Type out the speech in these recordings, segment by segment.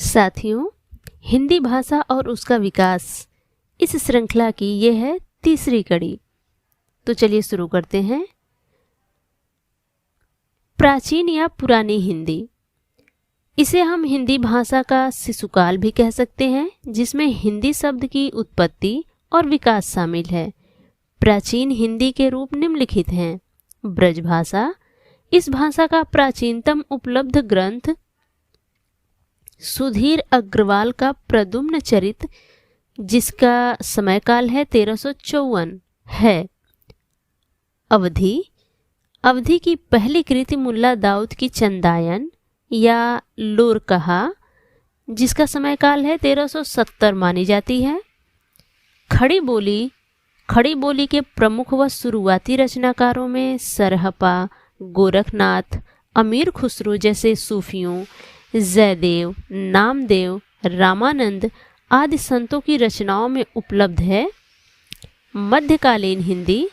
साथियों, हिंदी भाषा और उसका विकास इस श्रृंखला की यह है तीसरी कड़ी। तो चलिए शुरू करते हैं। प्राचीन या पुरानी हिंदी, इसे हम हिंदी भाषा का शिशुकाल भी कह सकते हैं, जिसमें हिंदी शब्द की उत्पत्ति और विकास शामिल है। प्राचीन हिंदी के रूप निम्नलिखित हैं। ब्रजभाषा, इस भाषा का प्राचीनतम उपलब्ध ग्रंथ सुधीर अग्रवाल का प्रद्युम्न चरित, जिसका समयकाल है 1354 है। अवधी, अवधी की पहली कृति मुल्ला दाऊद की चंदायन या लोरकहा, जिसका समयकाल है 1370 मानी जाती है। खड़ी बोली, खड़ी बोली के प्रमुख व शुरुआती रचनाकारों में सरहपा, गोरखनाथ, अमीर खुसरो जैसे सूफियों, जयदेव, नामदेव, रामानंद आदि संतों की रचनाओं में उपलब्ध है। मध्यकालीन हिंदी,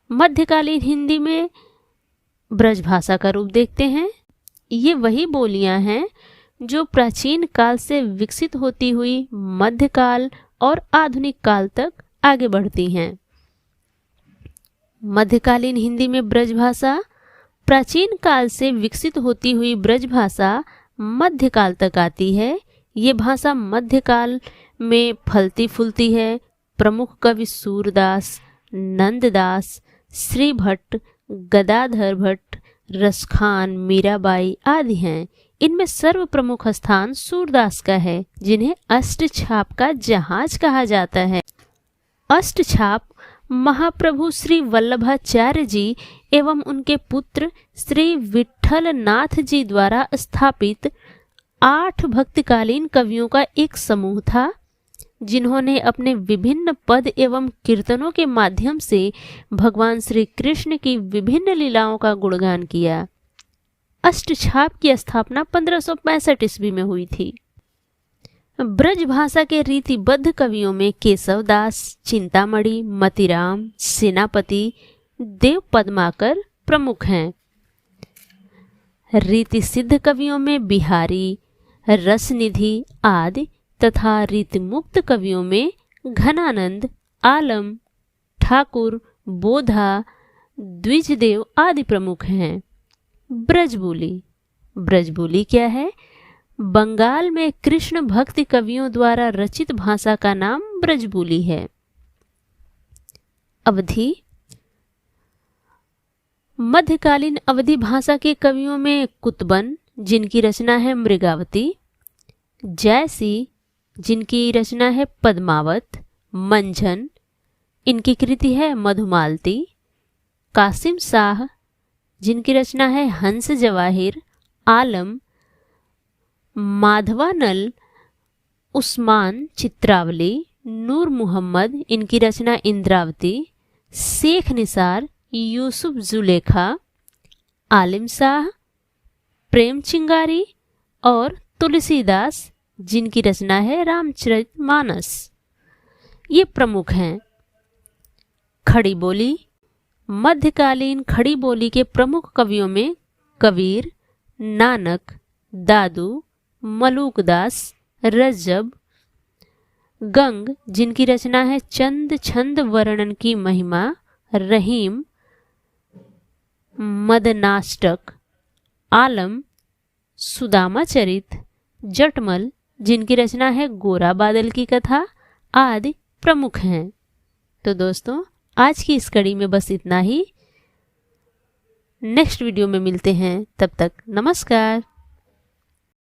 मध्यकालीन हिंदी में ब्रजभाषा का रूप देखते हैं। ये वही बोलियां हैं जो प्राचीन काल से विकसित होती हुई मध्यकाल और आधुनिक काल तक आगे बढ़ती हैं। मध्यकालीन हिंदी में ब्रजभाषा, प्राचीन काल से विकसित होती हुई ब्रजभाषा मध्यकाल तक आती है। ये भाषा मध्यकाल में फलती फूलती है। प्रमुख कवि सूरदास, नंददास, श्री भट्ट, गदाधर भट्ट, रसखान, मीराबाई आदि हैं। इनमें सर्व प्रमुख स्थान सूरदास का है, जिन्हें अष्टछाप का जहाज कहा जाता है। अष्टछाप महाप्रभु श्री वल्लभाचार्य जी एवं उनके पुत्र श्री विठल नाथ जी द्वारा स्थापित 8 भक्तिकालीन कवियों का एक समूह था, जिन्होंने अपने विभिन्न पद एवं कीर्तनों के माध्यम से भगवान श्री कृष्ण की विभिन्न लीलाओं का गुणगान किया। अष्टछाप की स्थापना 1565 ईस्वी में हुई थी। ब्रजभाषा के रीतिबद्ध कवियों में केशवदास, चिंतामणि, मतिराम, सेनापति, देव पद्माकर प्रमुख हैं। रीति सिद्ध कवियों में बिहारी, रसनिधि आदि तथा रीतिमुक्त कवियों में घनानंद, आलम, ठाकुर, बोधा, द्विजदेव आदि प्रमुख हैं। ब्रजबोली, ब्रजबोली क्या है? बंगाल में कृष्ण भक्ति कवियों द्वारा रचित भाषा का नाम ब्रजबोली है। अवधी, मध्यकालीन अवधी भाषा के कवियों में कुतबन, जिनकी रचना है मृगावती, जयसी, जिनकी रचना है पद्मावत, मंझन, इनकी कृति है मधुमालती, कासिम शाह, जिनकी रचना है हंस जवाहिर, आलम, माधवानल, उस्मान चित्रावली, नूर मोहम्मद, इनकी रचना इंद्रावती, शेख निसार, यूसुफ जुलेखा, आलिम शाह, प्रेम चिंगारी और तुलसीदास, जिनकी रचना है रामचरितमानस, ये प्रमुख हैं। खड़ी बोली, मध्यकालीन खड़ी बोली के प्रमुख कवियों में कबीर, नानक, दादू, मलूकदास, रज्जब, गंग, जिनकी रचना है चंद छंद वर्णन की महिमा, रहीम, मदनाष्टक, आलम, सुदामा चरित, जटमल, जिनकी रचना है गोरा बादल की कथा आदि प्रमुख हैं। तो दोस्तों, आज की इस कड़ी में बस इतना ही। नेक्स्ट वीडियो में मिलते हैं, तब तक नमस्कार।